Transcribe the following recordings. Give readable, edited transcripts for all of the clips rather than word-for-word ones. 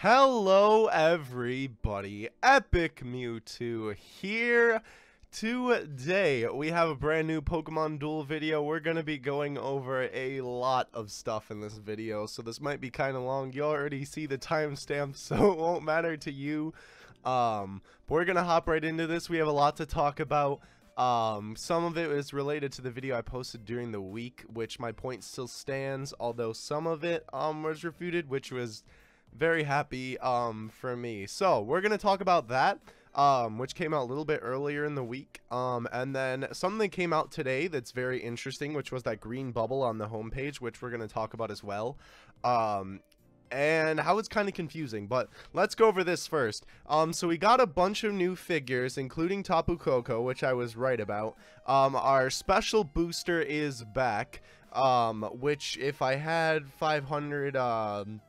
Hello everybody, Epic Mewtwo here. Today we have a brand new Pokemon Duel video. We're going to be going over a lot of stuff in this video, so this might be kind of long. You already see the timestamp, so it won't matter to you. But we're going to hop right into this. We have a lot to talk about. Some of it is related to the video I posted during the week, which my point still stands, although some of it was refuted, which was very happy for me. So we're gonna talk about that, which came out a little bit earlier in the week, and then something came out today that's very interesting, which was that green bubble on the homepage, which we're gonna talk about as well, and how it's kind of confusing. But let's go over this first. So we got a bunch of new figures, including Tapu Koko, which I was right about. Our special booster is back, which if I had 500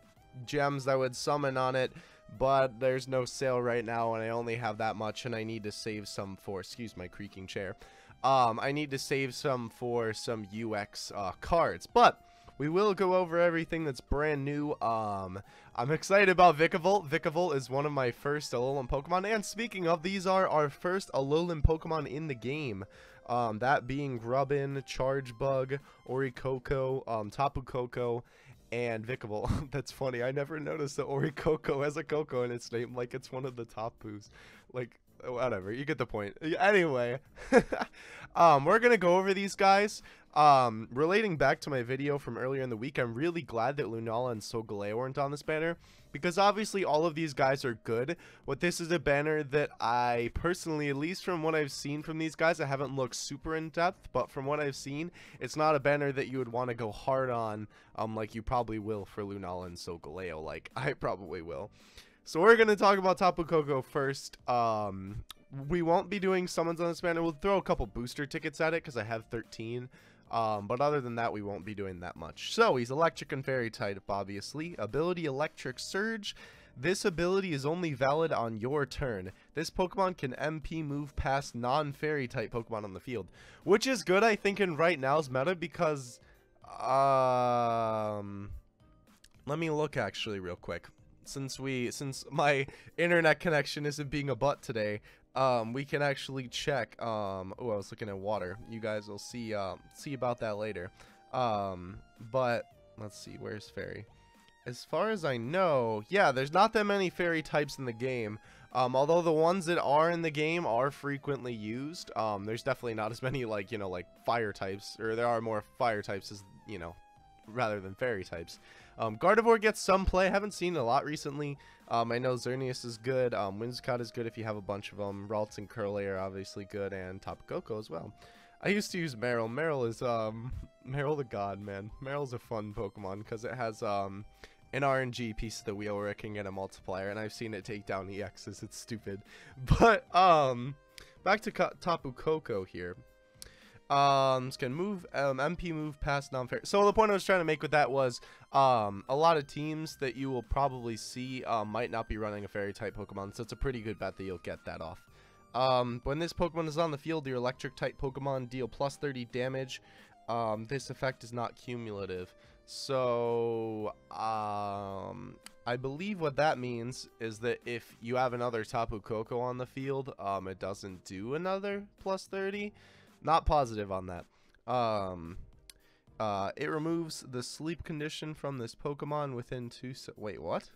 gems I would summon on it, but there's no sale right now and I only have that much, and I need to save some for, excuse my creaking chair, I need to save some for some UX cards. But we will go over everything that's brand new. I'm excited about Vikavolt. Vikavolt is one of my first Alolan Pokemon, and speaking of, these are our first Alolan Pokemon in the game, that being Grubbin, Chargebug, Oricoko, Tapu Koko, and Vikavolt. That's funny. I never noticed that Oricoko has a Coco in its name, like it's one of the Tapus. Like, whatever. You get the point. Anyway, we're gonna go over these guys. Relating back to my video from earlier in the week, I'm really glad that Lunala and Solgaleo weren't on this banner, because obviously all of these guys are good. But this is a banner that I personally, at least from what I've seen from these guys, I haven't looked super in depth, but from what I've seen, it's not a banner that you would want to go hard on, like you probably will for Lunala and Solgaleo, like I probably will. So we're going to talk about Tapu Koko first. We won't be doing summons on this banner. We'll throw a couple booster tickets at it because I have 13. But other than that, we won't be doing that much. So he's electric and fairy type, obviously. Ability Electric Surge. This ability is only valid on your turn. This Pokemon can MP move past non-fairy type Pokemon on the field, which is good, I think, in right now's meta, because let me look actually real quick. Since my internet connection isn't being a butt today, we can actually check. Oh, I was looking at water. You guys will see about that later. But let's see, where's fairy? As far as I know, yeah, there's not that many fairy types in the game. Although the ones that are in the game are frequently used. There's definitely not as many, like, like fire types, or there are more fire types, as rather than fairy types. Gardevoir gets some play. I haven't seen a lot recently. I know Xerneas is good. Whimsicott is good if you have a bunch of them. Ralts and Curly are obviously good, and Tapu Koko as well. I used to use Meryl. Meryl is Meryl the god, man. Meryl's a fun Pokemon because it has an RNG piece of the wheel where it can get a multiplier, and I've seen it take down EXs. It's stupid. But back to Tapu Koko here. Can move, MP move past non-fair. So the point I was trying to make with that was, a lot of teams that you will probably see, might not be running a fairy type Pokemon, so it's a pretty good bet that you'll get that off. When this Pokemon is on the field, your electric type Pokemon deal plus 30 damage. This effect is not cumulative. So, I believe what that means is that if you have another Tapu Koko on the field, it doesn't do another plus 30. Not positive on that. It removes the sleep condition from this Pokemon within 2 wait, what?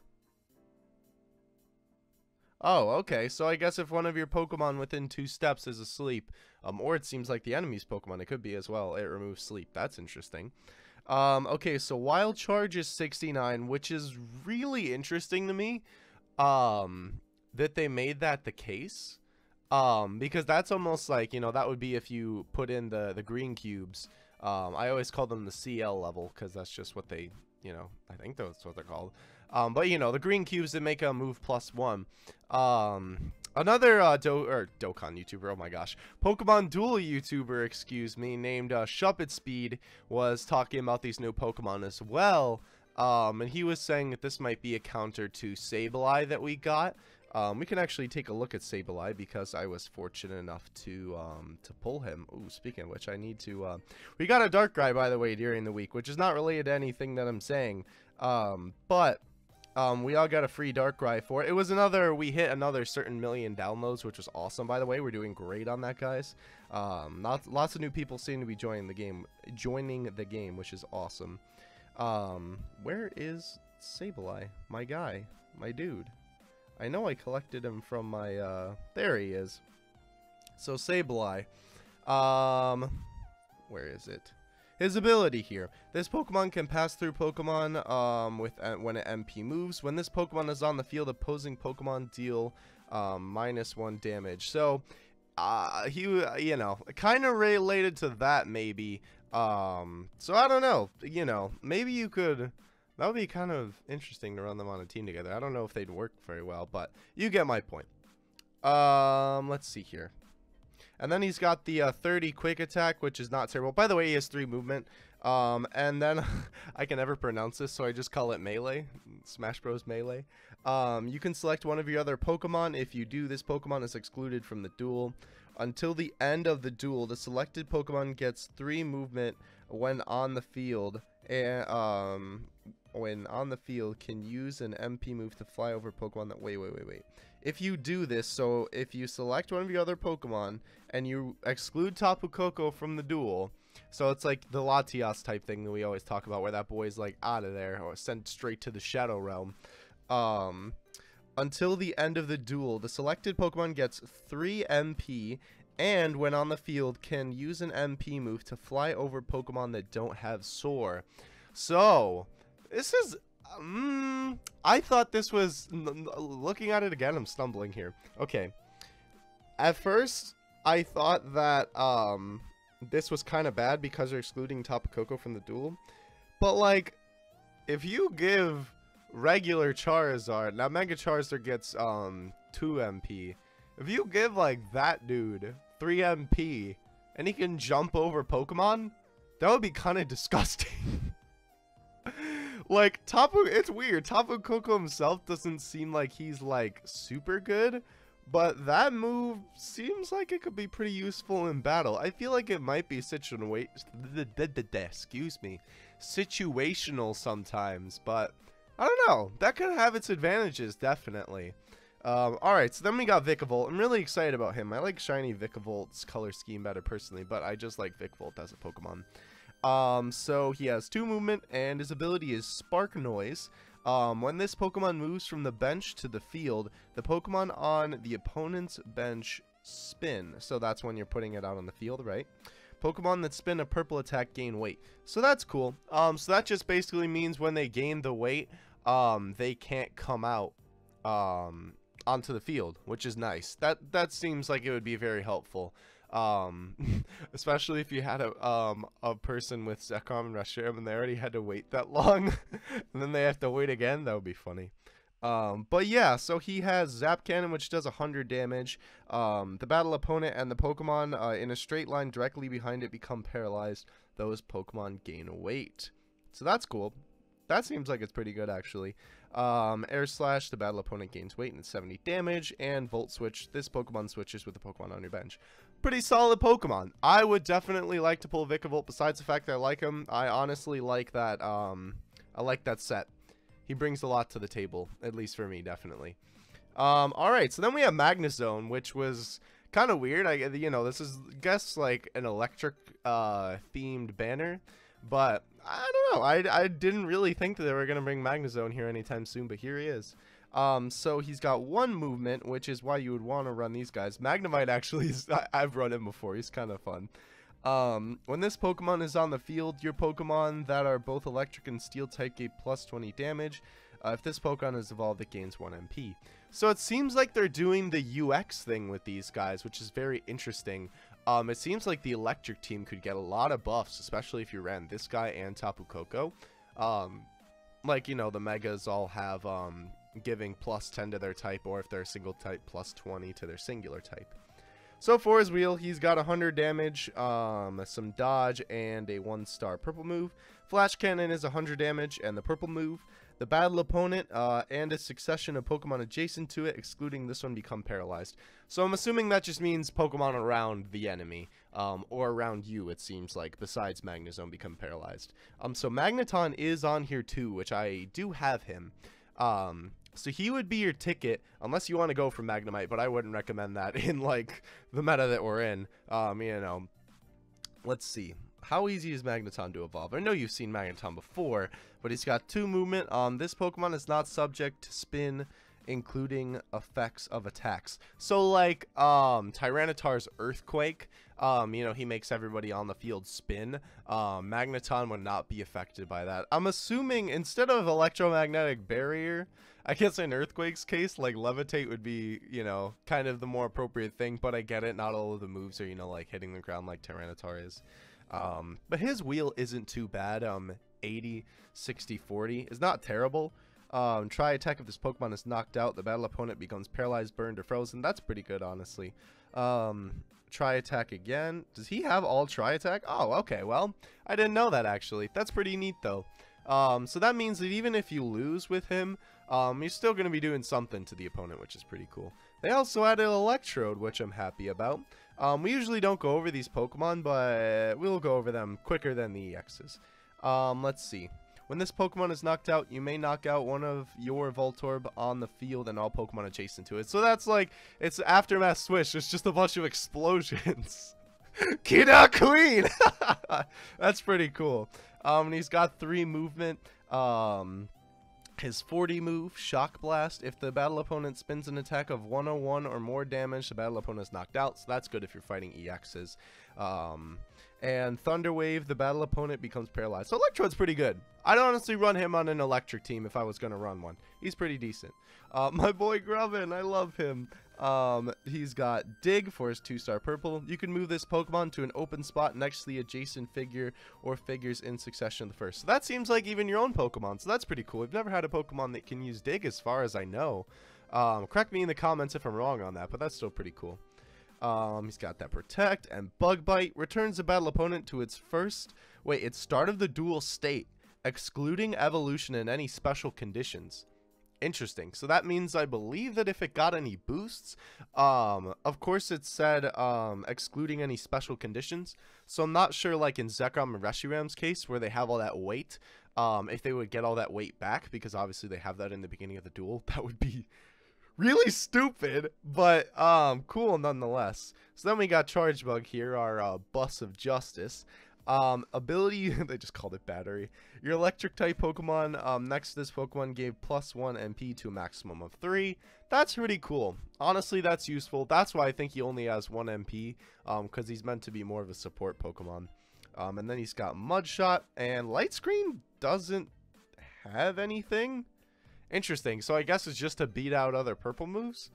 Oh, okay. So I guess if one of your Pokemon within 2 steps is asleep, or it seems like the enemy's Pokemon, it could be as well, it removes sleep. That's interesting. Okay, so Wild Charge is 69, which is really interesting to me, that they made that the case. Because that's almost like, that would be if you put in the green cubes. I always call them the CL level, because that's just what they, I think that's what they're called. But, the green cubes that make a move +1. Another Dokkan YouTuber, oh my gosh, Pokemon Duel YouTuber, excuse me, named Shuppet Speed was talking about these new Pokemon as well. And he was saying that this might be a counter to Sableye that we got. We can actually take a look at Sableye because I was fortunate enough to pull him. Ooh, speaking of which, I need to, we got a Darkrai, by the way, during the week, which is not related to anything that I'm saying. But We all got a free Darkrai for it. It was another, we hit another certain million downloads, which was awesome, by the way. We're doing great on that, guys. Lots of new people seem to be joining the game, which is awesome. Where is Sableye? My guy, my dude. I know I collected him from my, there he is. So Sableye, where is it? His ability here. This Pokemon can pass through Pokemon when it MP moves. When this Pokemon is on the field, opposing Pokemon deal -1 damage. So he, you know, kind of related to that maybe. So I don't know. You know, maybe you could. That would be kind of interesting to run them on a team together. I don't know if they'd work very well, but you get my point. Let's see here. And then he's got the 30 quick attack, which is not terrible. By the way, he has 3 movement. And then I can never pronounce this, so I just call it Melee. Smash Bros. Melee. You can select one of your other Pokemon. If you do, this Pokemon is excluded from the duel. Until the end of the duel, the selected Pokemon gets 3 movement when on the field. And when on the field, can use an MP move to fly over Pokemon that... Wait. If you do this, so if you select one of your other Pokemon and you exclude Tapu Koko from the duel, so it's like the Latias type thing that we always talk about, where that boy's like out of there or sent straight to the Shadow Realm. Until the end of the duel, the selected Pokemon gets 3 MP, and when on the field, can use an MP move to fly over Pokemon that don't have Soar. So, this is... I thought this was... Looking at it again, I'm stumbling here. Okay. At first, I thought that this was kind of bad because they're excluding Tapu Koko from the duel. But, like, if you give regular Charizard... Now, Mega Charizard gets 2 MP. If you give, like, that dude 3 MP and he can jump over Pokemon, that would be kind of disgusting. Like, it's weird. Tapu Koko himself doesn't seem like he's, like, super good. But that move seems like it could be pretty useful in battle. I feel like it might be situational sometimes. But, I don't know. That could have its advantages, definitely. Alright, so then we got Vikavolt. I'm really excited about him. I like shiny Vikavolt's color scheme better personally. But I just like Vikavolt as a Pokemon. So he has 2 movement, and his ability is Spark Noise. When this Pokemon moves from the bench to the field, the Pokemon on the opponent's bench spin. So that's when you're putting it out on the field, right? Pokemon that spin a purple attack gain weight. So that's cool. So that just basically means when they gain the weight, they can't come out, onto the field, which is nice. That seems like it would be very helpful. Especially if you had a person with Zekrom and Reshiram and they already had to wait that long and then they have to wait again. That would be funny. But yeah, so he has Zap Cannon, which does 100 damage. The battle opponent and the Pokemon in a straight line directly behind it become paralyzed. Those Pokemon gain weight. So that's cool. That seems like it's pretty good, actually. Air Slash, the battle opponent gains weight and 70 damage. And Volt Switch, this Pokemon switches with the Pokemon on your bench. Pretty solid Pokemon. I would definitely like to pull Vikavolt, besides the fact that I like him. I honestly like that, I like that set. He brings a lot to the table, at least for me, definitely. Alright, so then we have Magnezone, which was kind of weird. You know, this is, I guess, like an electric, themed banner. But, I don't know. I didn't really think that they were going to bring Magnezone here anytime soon, but here he is. So he's got 1 movement, which is why you would want to run these guys. Magnemite actually is, I've run him before. He's kind of fun. When this Pokemon is on the field, your Pokemon that are both electric and steel type gain plus 20 damage. If this Pokemon is evolved, it gains 1 MP. So it seems like they're doing the UX thing with these guys, which is very interesting. It seems like the electric team could get a lot of buffs, especially if you ran this guy and Tapu Koko. Like, you know, the Megas all have, giving plus 10 to their type, or if they're a single type, plus 20 to their singular type. So for his wheel, he's got 100 damage, some dodge, and a 1-star purple move. Flash Cannon is 100 damage, and the purple move. The battle opponent and a succession of Pokemon adjacent to it, excluding this one, become paralyzed. So I'm assuming that just means Pokemon around the enemy, or around you, it seems like, besides Magnezone, become paralyzed. So Magneton is on here too, which I do have him. So he would be your ticket unless you want to go for Magnemite, but I wouldn't recommend that in like the meta that we're in. You know, let's see. How easy is Magneton to evolve? I know you've seen Magneton before, but he's got 2 movement. This Pokemon is not subject to spin, including effects of attacks. So like Tyranitar's Earthquake, you know, he makes everybody on the field spin. Magneton would not be affected by that. I'm assuming instead of electromagnetic barrier, I guess in Earthquake's case, like Levitate would be, you know, kind of the more appropriate thing, but I get it, not all of the moves are, you know, like hitting the ground like Tyranitar is. But his wheel isn't too bad. 80, 60, 40 is not terrible. Try attack if this Pokemon is knocked out, the battle opponent becomes paralyzed, burned, or frozen. That's pretty good, honestly. Try attack again. Does he have all try attack? Oh, okay. Well, I didn't know that actually. That's pretty neat though. So that means that even if you lose with him, you're still going to be doing something to the opponent, which is pretty cool. They also added Electrode, which I'm happy about. We usually don't go over these Pokemon, but we'll go over them quicker than the EXs. Let's see. When this Pokemon is knocked out, you may knock out one of your Voltorb on the field and all Pokemon adjacent to it. So that's like, it's Aftermath Swish. It's just a bunch of explosions. Kida Queen! That's pretty cool. And he's got 3 movement. His 40 move, Shock Blast. If the battle opponent spins an attack of 101 or more damage, the battle opponent is knocked out. So that's good if you're fighting EXs. And Thunder Wave, the battle opponent becomes paralyzed. So Electrode's pretty good. I'd honestly run him on an electric team if I was going to run one. He's pretty decent. My boy Grubbin, I love him. He's got Dig for his 2-star purple. You can move this Pokemon to an open spot next to the adjacent figure or figures in succession of the first. So that seems like even your own Pokemon, so that's pretty cool. I've never had a Pokemon that can use Dig as far as I know. Correct me in the comments if I'm wrong on that, but that's still pretty cool. He's got that Protect, and Bug Bite returns the battle opponent to its start of the duel state, excluding evolution and any special conditions. Interesting. So that means I believe that if it got any boosts, of course it said excluding any special conditions. So I'm not sure, like in Zekrom and Reshiram's case where they have all that weight, if they would get all that weight back, because obviously they have that in the beginning of the duel. That would be really stupid, but cool nonetheless. So then we got Charge Bug here, our Bus of Justice. Ability, they just called it Battery. Your electric type Pokemon next to this Pokemon gave +1 MP to a maximum of 3. That's pretty cool. Honestly, that's useful. That's why I think he only has 1 MP, because he's meant to be more of a support Pokemon. And then he's got Mud Shot, and Light Screen doesn't have anything. Interesting. So I guess it's just to beat out other purple moves.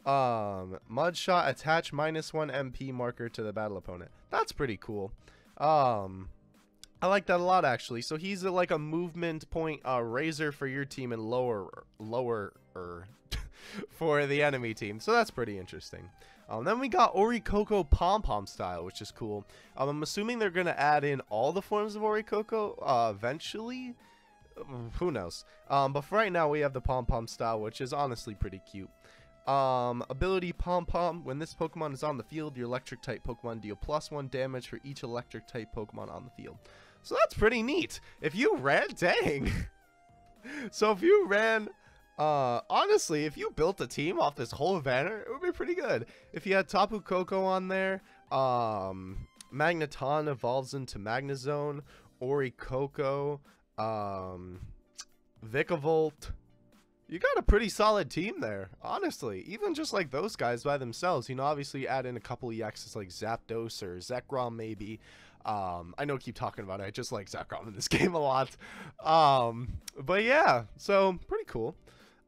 Mud Shot, attach -1 MP marker to the battle opponent. That's pretty cool. I like that a lot actually. So he's like a movement point razor for your team and lower for the enemy team. So that's pretty interesting. Then we got Orikoko Pom Pom style, which is cool. I'm assuming they're gonna add in all the forms of Orikoko eventually. Who knows? But for right now we have the Pom Pom style, which is honestly pretty cute. Ability Pom Pom. When this Pokemon is on the field, your electric type Pokemon deal +1 damage for each electric type Pokemon on the field. So that's pretty neat. If you ran, dang. So if you ran, honestly, if you built a team off this whole banner, it would be pretty good. If you had Tapu Koko on there, Magneton evolves into Magnezone, Orikoko, Vikavolt. You got a pretty solid team there, honestly. Even just like those guys by themselves, you know, obviously add in a couple EXs like Zapdos or Zekrom maybe. I know I keep talking about it. I just like Zekrom in this game a lot. But yeah, so pretty cool.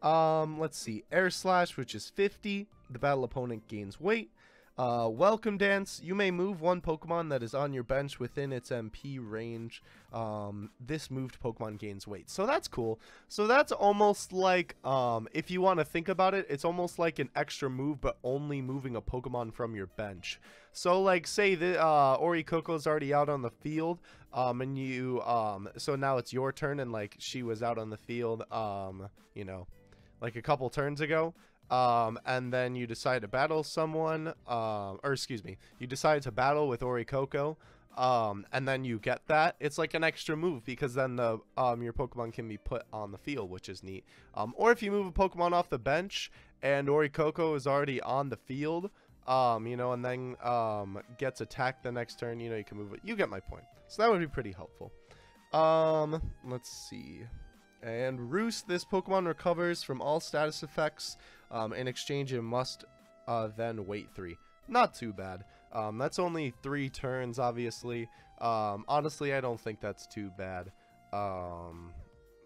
Let's see. Air Slash, which is 50. The battle opponent gains weight. Welcome Dance. You may move one Pokemon that is on your bench within its MP range. This moved Pokemon gains weight. So that's cool. So that's almost like, if you want to think about it, it's almost like an extra move, but only moving a Pokemon from your bench. So like, say the Orikoko is already out on the field, and you, so now it's your turn, and like she was out on the field, you know, like a couple turns ago. And then you decide to battle someone, or excuse me, you decide to battle with Orikoko. and then you get that, it's like an extra move because then the your Pokemon can be put on the field, which is neat. Or if you move a Pokemon off the bench and Orikoko is already on the field, you know, and then gets attacked the next turn, you know, you can move it. You get my point. So that would be pretty helpful. Let's see. And Roost, this Pokemon recovers from all status effects. In exchange, it must then wait 3. Not too bad. That's only 3 turns, obviously. Honestly, I don't think that's too bad.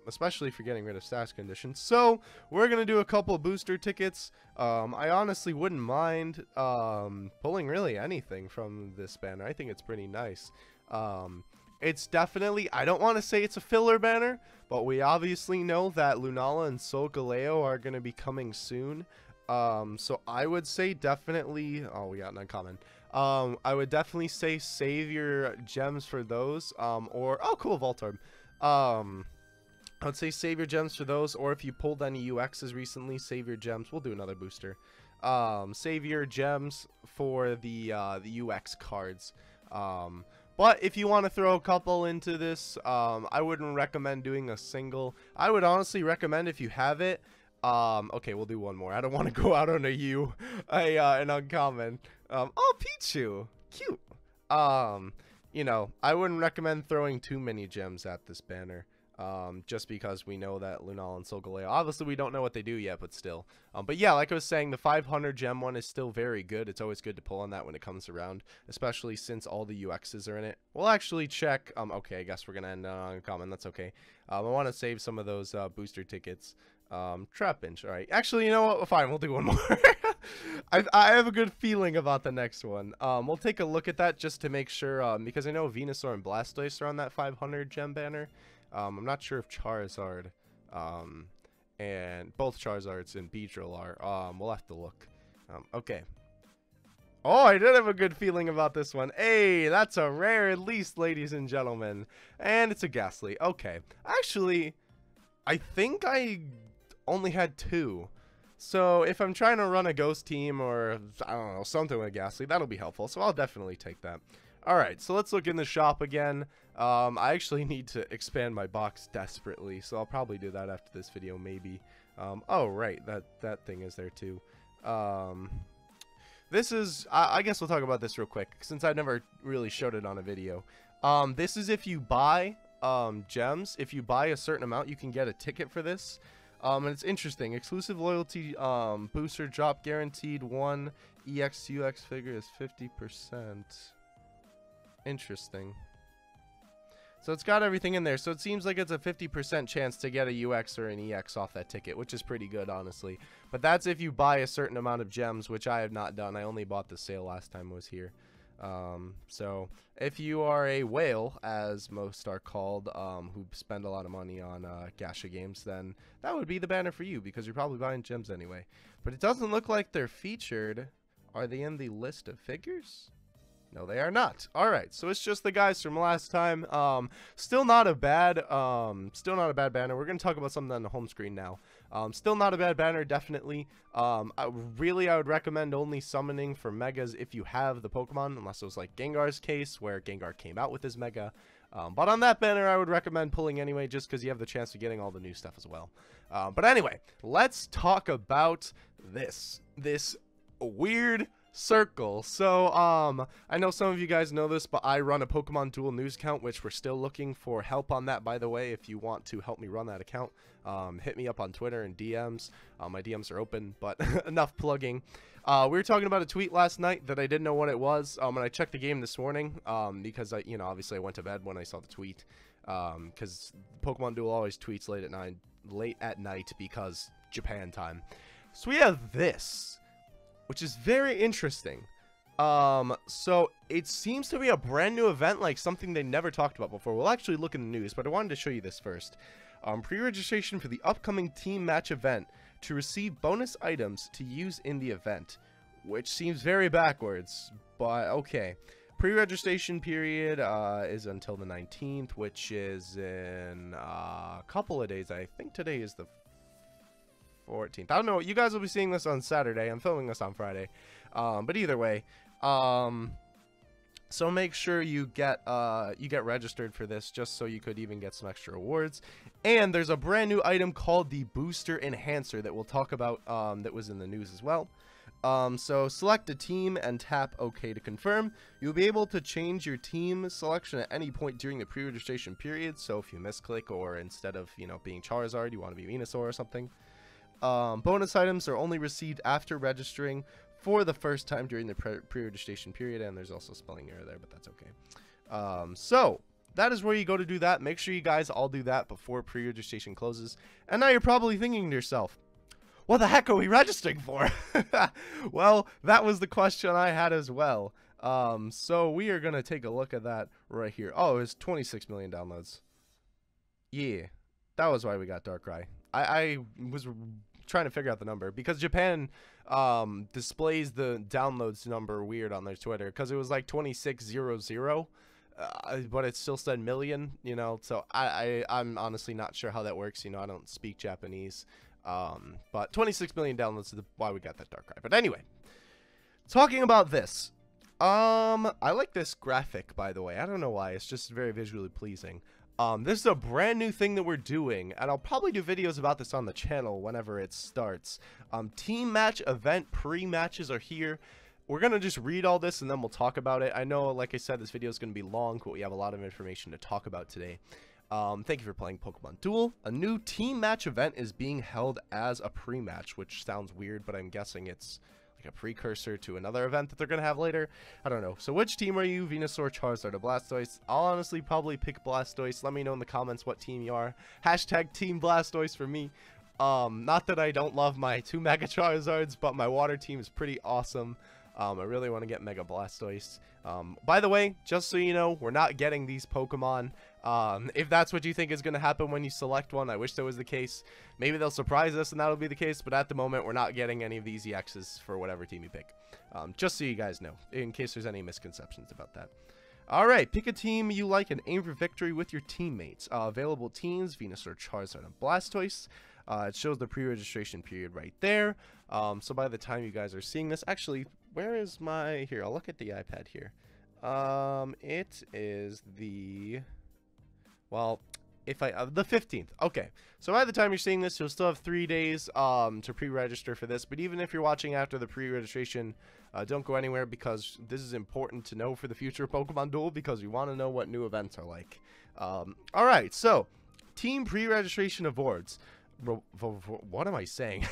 Especially for getting rid of status conditions. So, we're going to do a couple booster tickets. I honestly wouldn't mind pulling really anything from this banner. I think it's pretty nice. It's definitely, I don't want to say it's a filler banner, but we obviously know that Lunala and Solgaleo are going to be coming soon. So I would say definitely, oh, we got an uncommon. I would definitely say save your gems for those, or, oh, cool, Voltorb. I would say save your gems for those, or if you pulled any UXs recently, save your gems. We'll do another booster. Save your gems for the UX cards. But if you want to throw a couple into this, I wouldn't recommend doing a single. I would honestly recommend if you have it. Okay, we'll do one more. I don't want to go out on an uncommon. Oh, Pichu, cute. You know, I wouldn't recommend throwing too many gems at this banner. Just because we know that Lunala and Solgaleo, obviously we don't know what they do yet, but still. But yeah, like I was saying, the 500 gem one is still very good. It's always good to pull on that when it comes around, especially since all the UXs are in it. We'll actually check. Okay, I guess we're gonna end on uncommon. That's okay. I want to save some of those booster tickets. Trapinch. All right. Actually, you know what? Fine, we'll do one more. I have a good feeling about the next one. We'll take a look at that just to make sure, because I know Venusaur and Blastoise are on that 500 gem banner. I'm not sure if Charizard, and both Charizards and Beedrill are. We'll have to look. Okay. Oh, I did have a good feeling about this one. Hey, that's a rare at least, ladies and gentlemen. And it's a Ghastly. Okay. Actually, I think I only had 2. So if I'm trying to run a ghost team or, I don't know, something with Ghastly, that'll be helpful. So I'll definitely take that. Alright, so let's look in the shop again. I actually need to expand my box desperately, so I'll probably do that after this video, maybe. Oh, right, that thing is there too. This is, I guess we'll talk about this real quick, since I've never really showed it on a video. This is if you buy gems. If you buy a certain amount, you can get a ticket for this. And it's interesting. Exclusive loyalty booster drop guaranteed. 1 EX to UX figure is 50%. Interesting. So it's got everything in there. So it seems like it's a 50% chance to get a UX or an EX off that ticket, which is pretty good, honestly. But that's if you buy a certain amount of gems, which I have not done. I only bought the sale last time I was here. So if you are a whale, as most are called, who spend a lot of money on gacha games, then that would be the banner for you, because you're probably buying gems anyway. But it doesn't look like they're featured. Are they in the list of figures? No, they are not. Alright, so it's just the guys from last time. Still not a bad banner. We're going to talk about something on the home screen now. Still not a bad banner, definitely. I would recommend only summoning for Megas if you have the Pokemon, unless it was like Gengar's case, where Gengar came out with his Mega. But on that banner, I would recommend pulling anyway, just because you have the chance of getting all the new stuff as well. But anyway, let's talk about this weird circle. So I know some of you guys know this, but I run a Pokemon Duel news account, which we're still looking for help on that, by the way. If you want to help me run that account, hit me up on Twitter and DMs. My DMs are open, but enough plugging. We were talking about a tweet last night that I didn't know what it was, and I checked the game this morning, because obviously I went to bed when I saw the tweet, because Pokemon Duel always tweets late at night because Japan time. So we have this, which is very interesting. So it seems to be a brand new event, like something they never talked about before. We'll actually look in the news, but I wanted to show you this first. Pre-registration for the upcoming team match event to receive bonus items to use in the event, which seems very backwards, but okay. Pre-registration period is until the 19th, which is in a couple of days. I think today is the 14th. I don't know. You guys will be seeing this on Saturday. I'm filming this on Friday. But either way, So make sure you get registered for this, just so you could even get some extra rewards. And there's a brand new item called the Booster Enhancer that we'll talk about, that was in the news as well. So select a team and tap OK to confirm. You'll be able to change your team selection at any point during the pre-registration period. So if you misclick, or instead of, you know, being Charizard, you want to be Venusaur or something. Bonus items are only received after registering for the first time during the pre-registration period, and there's also a spelling error there, but that's okay. So that is where you go to do that. Make sure you guys all do that before pre-registration closes. And now you're probably thinking to yourself, what the heck are we registering for? Well, that was the question I had as well. So we are going to take a look at that right here. Oh, it's 26 million downloads. Yeah, that was why we got Darkrai. I was trying to figure out the number, because Japan displays the downloads number weird on their Twitter, because it was like 2600, but it still said million, you know. So I'm honestly not sure how that works, you know. I don't speak Japanese, but 26 million downloads is why we got that Darkrai. But anyway, talking about this, I like this graphic, by the way. I don't know why, it's just very visually pleasing. This is a brand new thing that we're doing, and I'll probably do videos about this on the channel whenever it starts. Team match event pre-matches are here. We're going to just read all this and then we'll talk about it. I know, like I said, this video is going to be long, but we have a lot of information to talk about today. Thank you for playing Pokemon Duel. A new team match event is being held as a pre-match, which sounds weird, but I'm guessing it's like a precursor to another event that they're going to have later. I don't know. So which team are you? Venusaur, Charizard, or Blastoise? I'll honestly probably pick Blastoise. Let me know in the comments what team you are. Hashtag Team Blastoise for me. Not that I don't love my 2 Mega Charizards, but my water team is pretty awesome. I really want to get Mega Blastoise. By the way, just so you know, we're not getting these Pokemon. If that's what you think is going to happen when you select one, I wish that was the case. Maybe they'll surprise us and that'll be the case, but at the moment, we're not getting any of these EXs for whatever team you pick. Just so you guys know, in case there's any misconceptions about that. Alright, pick a team you like and aim for victory with your teammates. Available teams, Venusaur, Charizard, and Blastoise. It shows the pre-registration period right there. So by the time you guys are seeing this, actually, where is my... Here, I'll look at the iPad here. It is the... Well, if I... the 15th. Okay. So by the time you're seeing this, you'll still have 3 days to pre-register for this. But even if you're watching after the pre-registration, don't go anywhere, because this is important to know for the future of Pokemon Duel, because we want to know what new events are like. Alright, so team pre-registration awards. What am I saying?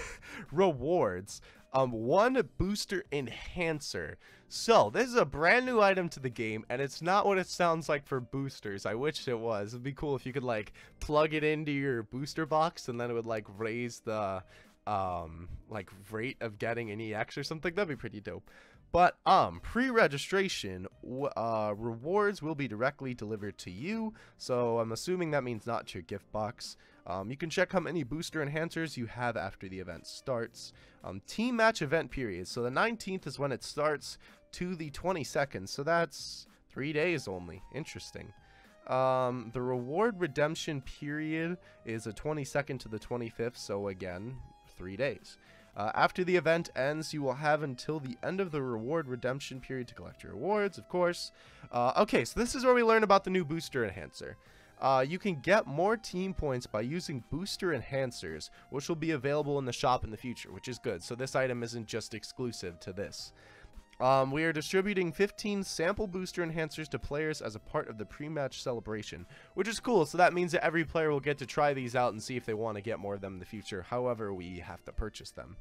Rewards. 1 booster enhancer. So this is a brand new item to the game, and it's not what it sounds like for boosters. I wish it was. It'd be cool if you could like plug it into your booster box, and then it would like raise the like rate of getting an EX or something. That'd be pretty dope. But pre-registration rewards will be directly delivered to you, so I'm assuming that means not to your gift box. You can check how many booster enhancers you have after the event starts. Team match event period, so the 19th is when it starts to the 22nd, so that's 3 days only. Interesting. The reward redemption period is the 22nd to the 25th, so again, 3 days. After the event ends, you will have until the end of the reward redemption period to collect your rewards, of course. Okay, so this is where we learn about the new booster enhancer. You can get more team points by using booster enhancers, which will be available in the shop in the future, which is good. So this item isn't just exclusive to this. We are distributing 15 sample booster enhancers to players as a part of the pre-match celebration, which is cool. So that means that every player will get to try these out and see if they want to get more of them in the future. However, we have to purchase them,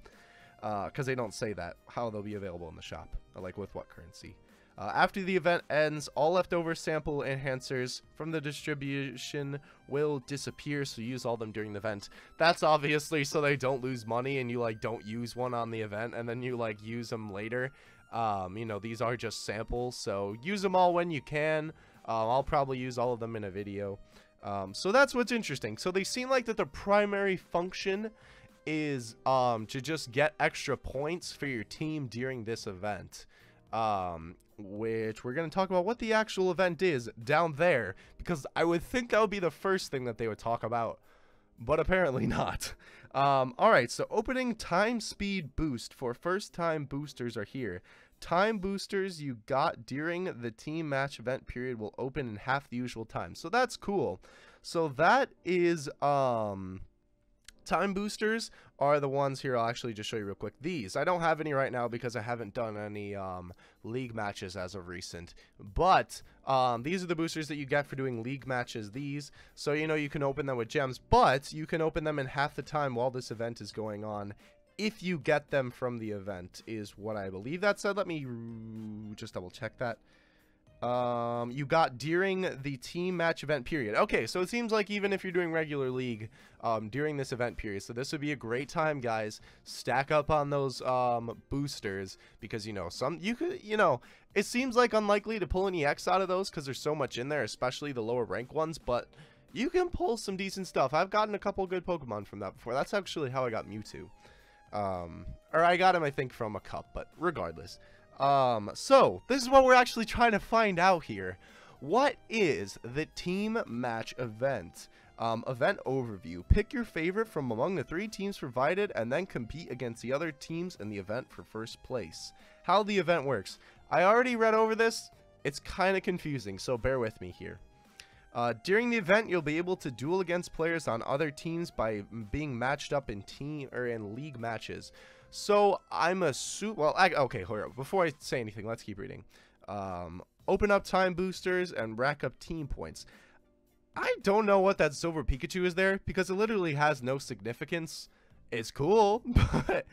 because they don't say that, how they'll be available in the shop, or like with what currency. After the event ends, all leftover sample enhancers from the distribution will disappear, so use all them during the event. That's obviously so they don't lose money and you like don't use one on the event and then you like use them later. You know, these are just samples, so use them all when you can. I'll probably use all of them in a video. So that's what's interesting. So they seem like that the primary function is to just get extra points for your team during this event. Which we're going to talk about what the actual event is down there, because I would think that would be the first thing that they would talk about, but apparently not. Alright, so opening time speed boost for first time boosters are here. time boosters you got during the team match event period will open in half the usual time. So that's cool. So that is time boosters are the ones here. I'll actually just show you real quick. These I don't have any right now because I haven't done any league matches as of recent, but these are the boosters that you get for doing league matches. These, so you know, you can open them with gems, but you can open them in half the time while this event is going on if you get them from the event, is what I believe that said. Let me just double check that. You got during the team match event period. Okay, so it seems like even if you're doing regular league during this event period, so this would be a great time, guys. Stack up on those boosters, because it seems like unlikely to pull any X out of those because there's so much in there, especially the lower rank ones, but you can pull some decent stuff. I've gotten a couple good Pokemon from that before. That's actually how I got Mewtwo. Or I got him, I think, from a cup, but regardless. So this is what we're actually trying to find out here. What is the team match event? Event overview. Pick your favorite from among the 3 teams provided and then compete against the other teams in the event for first place. How the event works. I already read over this. It's kind of confusing, so bear with me here. During the event, you'll be able to duel against players on other teams by being matched up in team or in league matches. So I'm okay, hold on. Before I say anything, let's keep reading. Open up time boosters and rack up team points. I don't know what that silver Pikachu is there because it literally has no significance. It's cool, but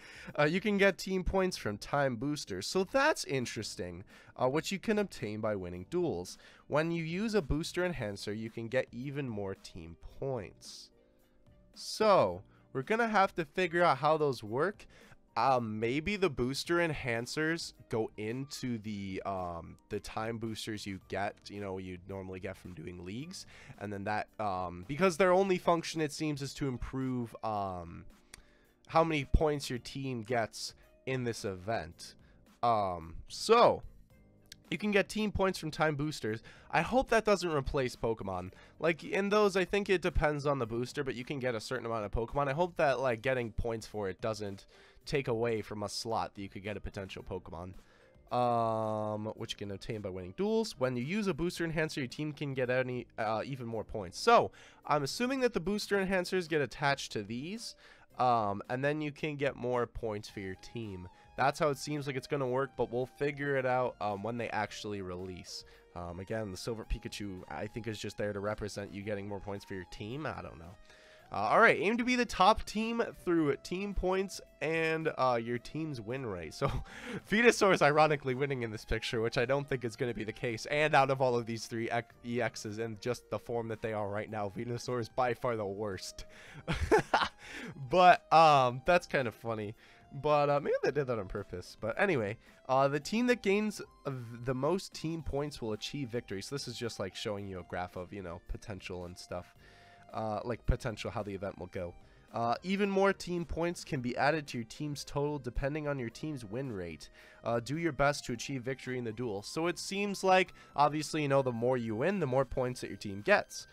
you can get team points from time boosters, so that's interesting, which you can obtain by winning duels. When you use a booster enhancer, you can get even more team points. So we're gonna have to figure out how those work. Maybe the booster enhancers go into the time boosters you get, you'd normally get from doing leagues, and then that because their only function, it seems, is to improve how many points your team gets in this event. So you can get team points from time boosters. I hope that doesn't replace Pokemon. Like, in those, I think it depends on the booster, but you can get a certain amount of Pokemon. I hope that, like, getting points for it doesn't take away from a slot that you could get a potential Pokemon. Which you can obtain by winning duels. When you use a booster enhancer, your team can get even more points. So I'm assuming that the booster enhancers get attached to these, and then you can get more points for your team. That's how it seems like it's going to work, but we'll figure it out when they actually release. Again, the silver Pikachu, I think, is just there to represent you getting more points for your team. I don't know. Alright, aim to be the top team through team points and your team's win rate. So, Venusaur is ironically winning in this picture, which I don't think is going to be the case. And out of all of these 3 EXs and just the form that they are right now, Venusaur is by far the worst. But, that's kind of funny. But maybe they did that on purpose. But anyway, the team that gains the most team points will achieve victory. So this is just like showing you a graph of, potential and stuff. Like potential how the event will go. Even more team points can be added to your team's total depending on your team's win rate. Do your best to achieve victory in the duel. So it seems like, obviously, the more you win, the more points that your team gets,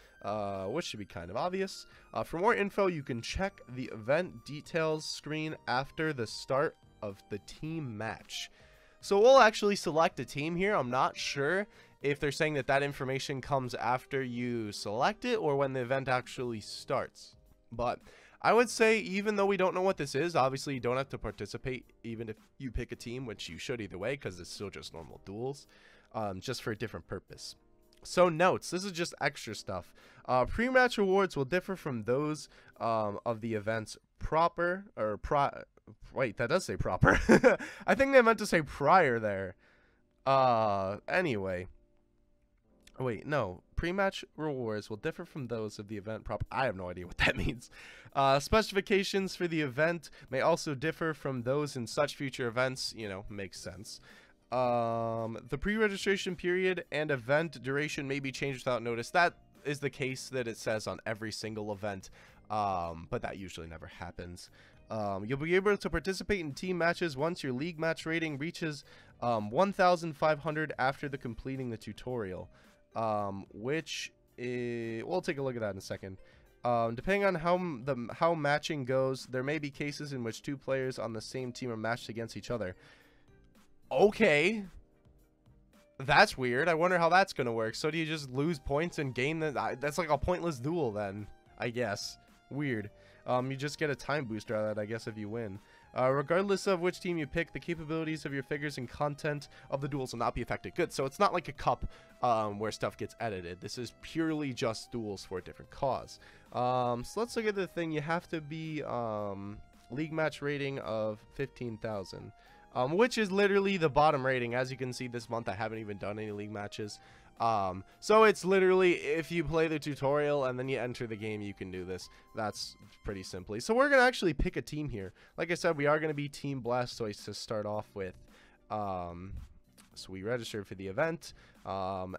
which should be kind of obvious. For more info, you can check the event details screen after the start of the team match. So we'll actually select a team here. I'm not sure if they're saying that information comes after you select it or when the event actually starts. But I would say, even though we don't know what this is, obviously you don't have to participate even if you pick a team, which you should either way because it's still just normal duels, just for a different purpose. So notes, this is just extra stuff. Pre-match rewards will differ from those of the events proper, or wait, that does say proper. I think they meant to say prior there. Anyway. Wait, no. Pre-match rewards will differ from those of the event proper. I have no idea what that means. Specifications for the event may also differ from those in such future events. Makes sense. The pre-registration period and event duration may be changed without notice. That is the case that it says on every single event, but that usually never happens. You'll be able to participate in team matches once your league match rating reaches 1,500 after completing the tutorial, which we'll take a look at that in a second. Depending on how matching goes, there may be cases in which 2 players on the same team are matched against each other. Okay. That's weird. I wonder how that's gonna work. So do you just lose points and gain that's like a pointless duel then, I guess. Weird. You just get a time booster out of that, I guess, if you win. Regardless of which team you pick, the capabilities of your figures and content of the duels will not be affected. Good. So it's not like a cup where stuff gets edited. This is purely just duels for a different cause. So let's look at the thing. You have to be league match rating of 15,000. Which is literally the bottom rating. As you can see, this month I haven't even done any league matches. So it's literally, if you play the tutorial and then you enter the game, you can do this. That's pretty simply. So we're going to actually pick a team here. Like I said, we are going to be Team Blastoise to start off with. So we registered for the event. Oh,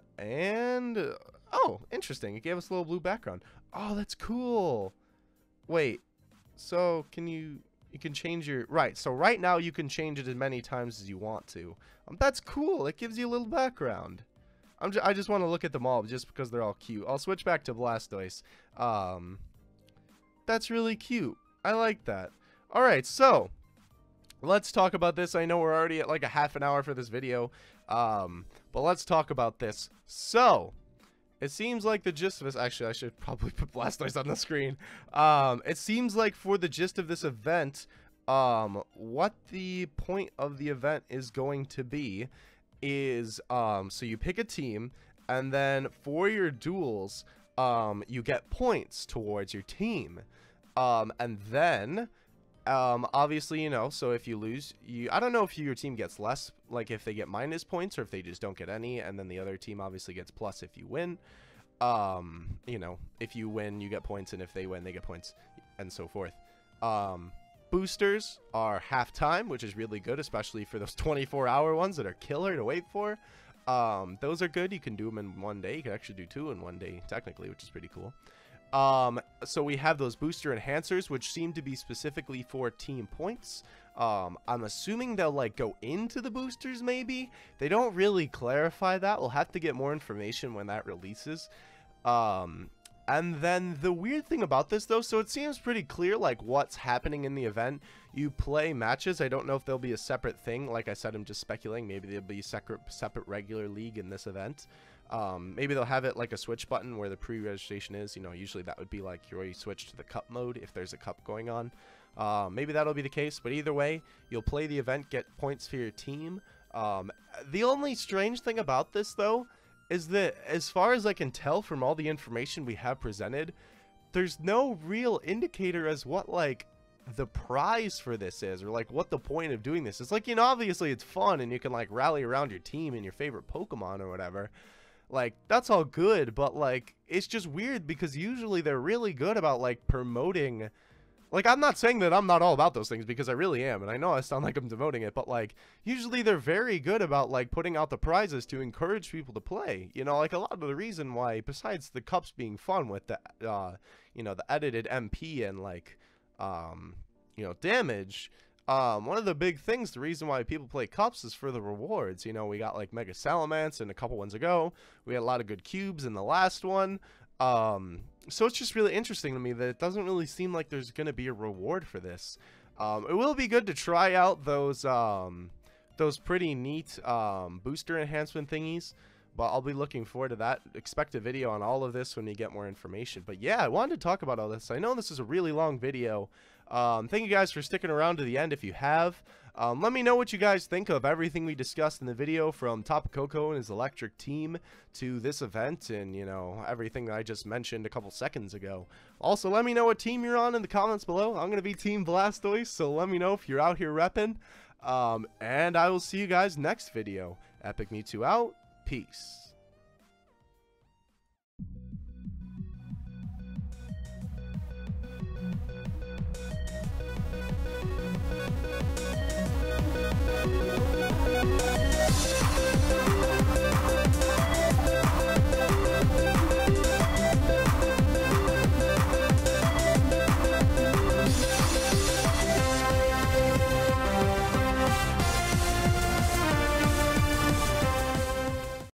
interesting. It gave us a little blue background. Oh, that's cool. Wait, so you can change your, right, so right now you can change it as many times as you want to. That's cool. It gives you a little background. I just want to look at them all just because they're all cute. I'll switch back to Blastoise. That's really cute. I like that. Alright, so let's talk about this. I know we're already at like a half an hour for this video. But let's talk about this. So it seems like the gist of this, actually I should probably put Blastoise on the screen. It seems like for the gist of this event, what the point of the event is going to be is, so you pick a team, and then for your duels, you get points towards your team. And then, obviously, you know, so if you lose, I don't know if your team gets less, like if they get minus points or if they just don't get any, and then the other team obviously gets plus if you win. You know, if you win, you get points, and if they win, they get points, and so forth. Boosters are half-time, which is really good, especially for those 24-hour ones that are killer to wait for. Those are good. You can do them in one day. You can actually do 2 in one day, technically, which is pretty cool. So we have those booster enhancers, which seem to be specifically for team points. I'm assuming they'll like go into the boosters, maybe. They don't really clarify that. We'll have to get more information when that releases. And then the weird thing about this, though, so it seems pretty clear, like, what's happening in the event. You play matches. I don't know if there'll be a separate thing. Like I said, I'm just speculating. Maybe there'll be a separate regular league in this event. Maybe they'll have it like a switch button where the pre-registration is. You know, usually that would be like you already switch to the cup mode if there's a cup going on. Maybe that'll be the case. But either way, you'll play the event, get points for your team. The only strange thing about this, though, is that as far as I can tell from all the information we have presented, there's no real indicator as what like the prize for this is, or like what the point of doing this is. Like, you know, obviously it's fun and you can like rally around your team and your favorite Pokemon or whatever. Like, that's all good, but like it's just weird because usually they're really good about like promoting. Like, I'm not saying that I'm not all about those things, because I really am, and I know I sound like I'm demoting it, but, like, usually they're very good about, like, putting out the prizes to encourage people to play. You know, like, a lot of the reason why, besides the cups being fun with the, you know, the edited MP and, like, you know, damage, one of the big things, the reason why people play cups is for the rewards. You know, we got, like, Mega Salamence in a couple ones ago. We had a lot of good cubes in the last one. So it's just really interesting to me that it doesn't really seem like there's going to be a reward for this. It will be good to try out those pretty neat booster enhancement thingies, but I'll be looking forward to that. Expect a video on all of this when we get more information. But yeah, I wanted to talk about all this. I know this is a really long video. Thank you guys for sticking around to the end if you have. Let me know what you guys think of everything we discussed in the video, from Tapu Koko and his electric team to this event and, you know, everything that I just mentioned a couple seconds ago. Also, let me know what team you're on in the comments below. I'm going to be Team Blastoise, so let me know if you're out here repping. And I will see you guys next video. Epic Mewtwo out. Peace.